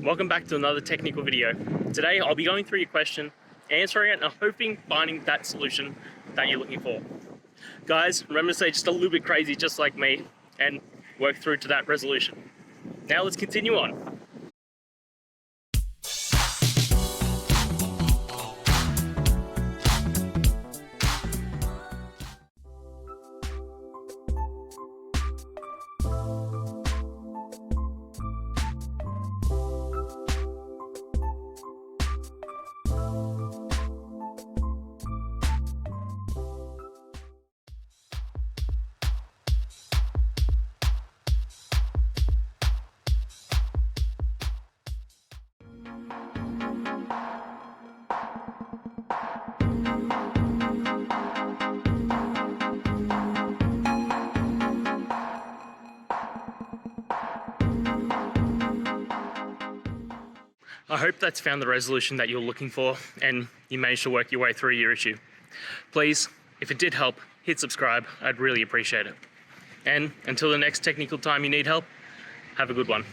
welcome back to another technical video. Today I'll be going through your question, answering it, and hoping finding that solution that you're looking for. Guys, remember to stay just a little bit crazy just like me and work through to that resolution. Now let's continue on. I hope that's found the resolution that you're looking for and you managed to work your way through your issue. Please, if it did help, hit subscribe. I'd really appreciate it. And until the next technical time you need help, have a good one.